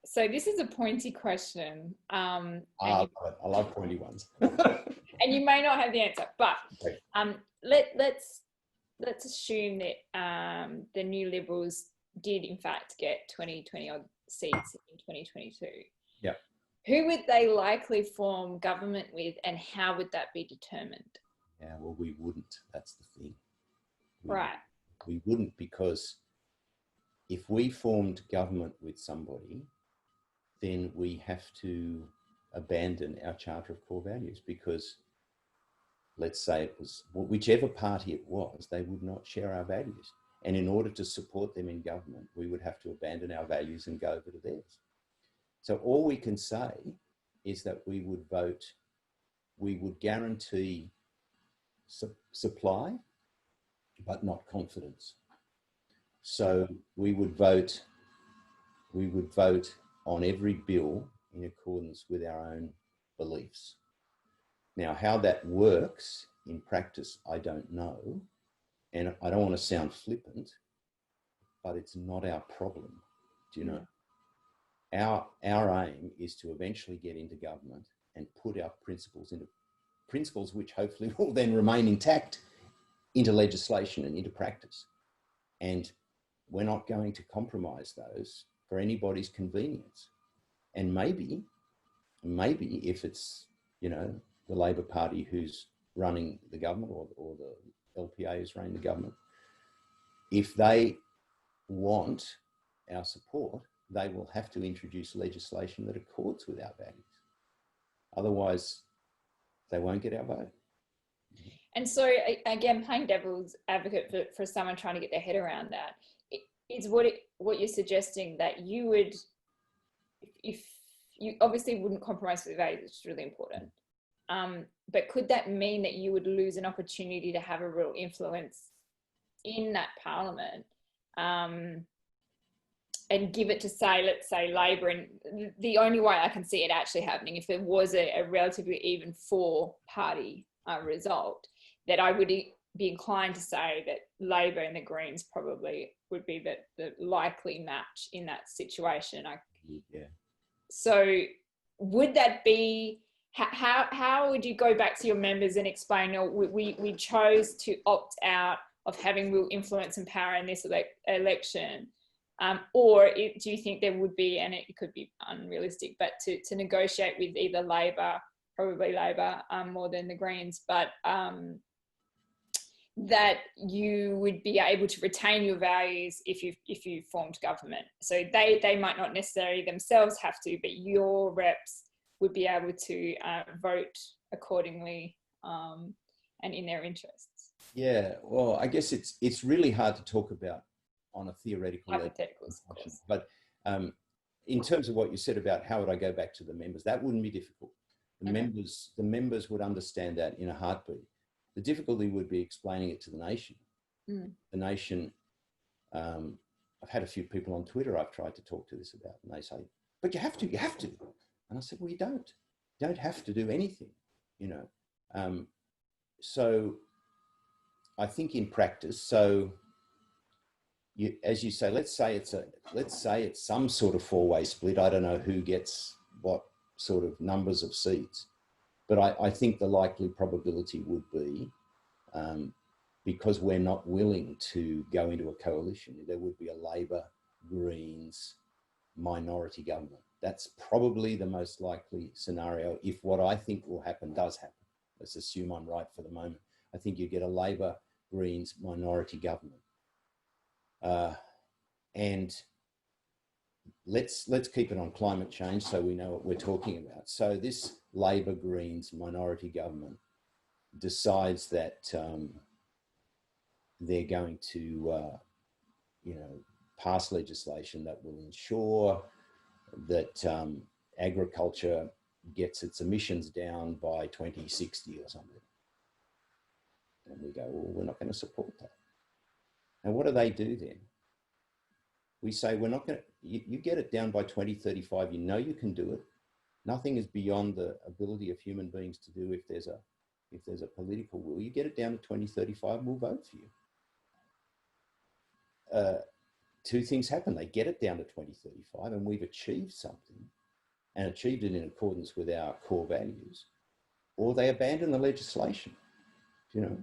So this is a pointy question. I love pointy ones. And you may not have the answer, but Okay. let's assume that the New Liberals did in fact get 20 odd seats in 2022. Yeah. Who would they likely form government with, and how would that be determined? Yeah, well, we wouldn't. That's the thing. Right. We wouldn't, because if we formed government with somebody, then we have to abandon our Charter of Core Values, because let's say it was whichever party it was, they would not share our values. And in order to support them in government, we would have to abandon our values and go over to theirs. So all we can say is that we would vote, we would guarantee supply, but not confidence. So we would vote on every bill in accordance with our own beliefs. Now, how that works in practice, I don't know. And I don't want to sound flippant, but it's not our problem. Do you know? Our aim is to eventually get into government and put our principles which hopefully will then remain intact, into legislation and into practice. And we're not going to compromise those for anybody's convenience. And maybe if it's, the Labor Party who's running the government, or the LPA is running the government, if they want our support, they will have to introduce legislation that accords with our values. Otherwise, they won't get our vote. And so, again, playing devil's advocate for someone trying to get their head around that, is what you're suggesting, that you would, if you obviously wouldn't compromise with values, which is really important. But could that mean that you would lose an opportunity to have a real influence in that parliament, and give it to, say, let's say Labor? And the only way I can see it actually happening, if there was a relatively even four-party result, that I would be inclined to say that Labor and the Greens probably would be the likely match in that situation. Yeah. So would that be, how would you go back to your members and explain, no, we chose to opt out of having real influence and power in this election? Or do you think there would be, and it could be unrealistic, but to negotiate with either Labor, probably Labor more than the Greens, but that you would be able to retain your values if you formed government? So they might not necessarily themselves have to, but your reps would be able to vote accordingly and in their interests. Yeah, well, I guess it's really hard to talk about on a theoretical level. Hypotheticals, of course. But in terms of what you said about how would I go back to the members, that wouldn't be difficult. The members would understand that in a heartbeat. The difficulty would be explaining it to the nation. The nation, I've had a few people on Twitter I've tried to talk to this about, and they say, but you have to. And I said, well, you don't have to do anything, So I think in practice, as you say, let's say it's some sort of four-way split. I don't know who gets what sort of numbers of seats, but I think the likely probability would be, because we're not willing to go into a coalition, there would be a Labor, Greens, minority government. That's probably the most likely scenario if what I think will happen does happen. Let's assume I'm right for the moment. I think you get a Labor, Greens, minority government. And let's keep it on climate change so we know what we're talking about. So this Labor, Greens, minority government decides that they're going to, pass legislation that will ensure that agriculture gets its emissions down by 2060 or something. And we go, well, we're not going to support that. And what do they do then? We say, we're not going to, you get it down by 2035, you know you can do it. Nothing is beyond the ability of human beings to do if there's a political will. You get it down to 2035, we'll vote for you. two things happen. They get it down to 2035 and we've achieved something and achieved it in accordance with our core values, or they abandon the legislation, you know.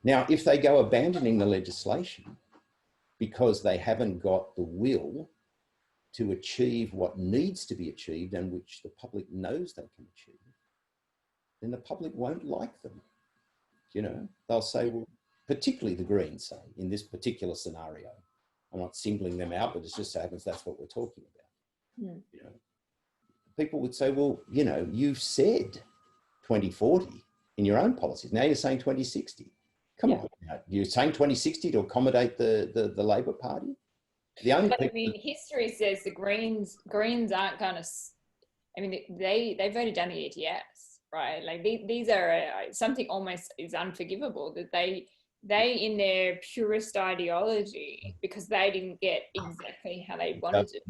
Now, if they go abandoning the legislation because they haven't got the will to achieve what needs to be achieved and which the public knows they can achieve, then the public won't like them. You know, they'll say, well, particularly the Greens say, in this particular scenario, I'm not singling them out, but it just so happens that's what we're talking about. Mm. You know, people would say, well, you know, you've said 2040 in your own policies. Now you're saying 2060. Come on, you're saying 2060 to accommodate the Labor Party? The only but I mean, history says the Greens aren't going to. I mean, they voted down the ETS, right? Like these are something almost is unforgivable that they in their purist ideology, because they didn't get exactly how they wanted it.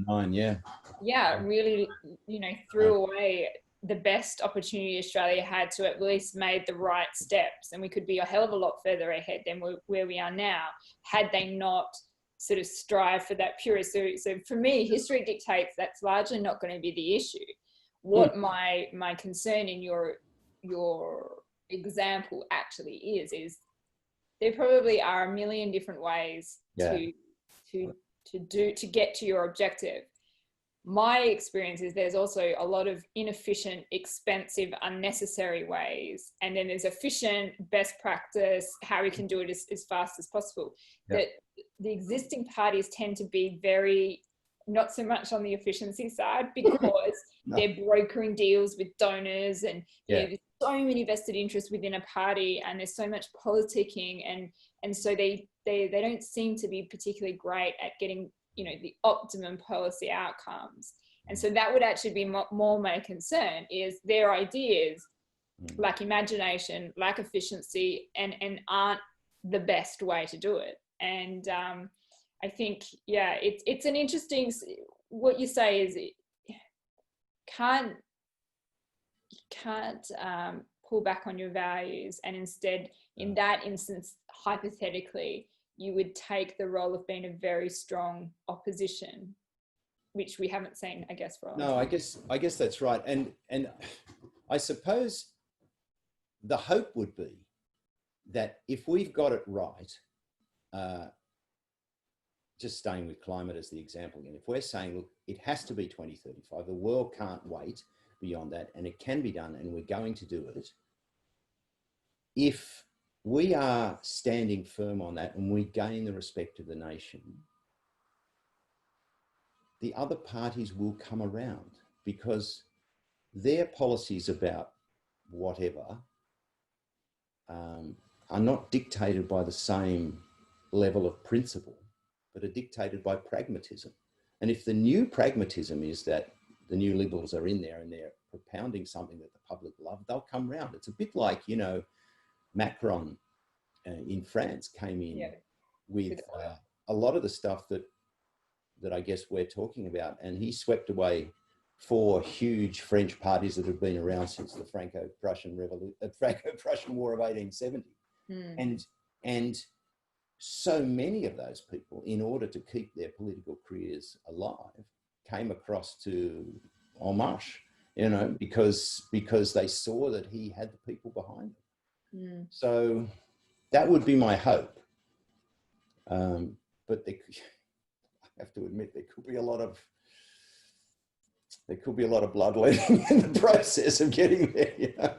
Really, you know, threw away the best opportunity Australia had to at least made the right steps, and we could be a hell of a lot further ahead than where we are now had they not sort of strive for that purist. So for me, history dictates that's largely not going to be the issue. What my concern in your example actually is there probably are a million different ways to get to your objective. My experience is there's also a lot of inefficient, expensive, unnecessary ways. And then there's efficient, best practice, how we can do it as fast as possible. That the existing parties tend to be very, not so much on the efficiency side, because they're brokering deals with donors and you know, there's so many vested interests within a party and there's so much politicking. And so they don't seem to be particularly great at getting, you know, the optimum policy outcomes. And so that would actually be more my concern, is their ideas lack imagination, lack efficiency, and aren't the best way to do it. And I think, it's an interesting, what you say is can't pull back on your values, and instead in that instance, hypothetically, you would take the role of being a very strong opposition, which we haven't seen, I guess, for a long time. I guess that's right. And I suppose the hope would be that if we've got it right, just staying with climate as the example again, if we're saying, look, it has to be 2035, the world can't wait beyond that, and it can be done, and we're going to do it. If we are standing firm on that and we gain the respect of the nation, the other parties will come around, because their policies about whatever are not dictated by the same level of principle, but are dictated by pragmatism. And if the new pragmatism is that the new Liberals are in there and they're propounding something that the public love, they'll come round. It's a bit like, you know, Macron in France came in with a lot of the stuff that I guess we're talking about, and he swept away 4 huge French parties that have been around since the Franco-Prussian War of 1870. And so many of those people, in order to keep their political careers alive, came across to En Marche, you know, because they saw that he had the people behind him. So that would be my hope. But I have to admit, there could be a lot of bloodletting in the process of getting there. You know?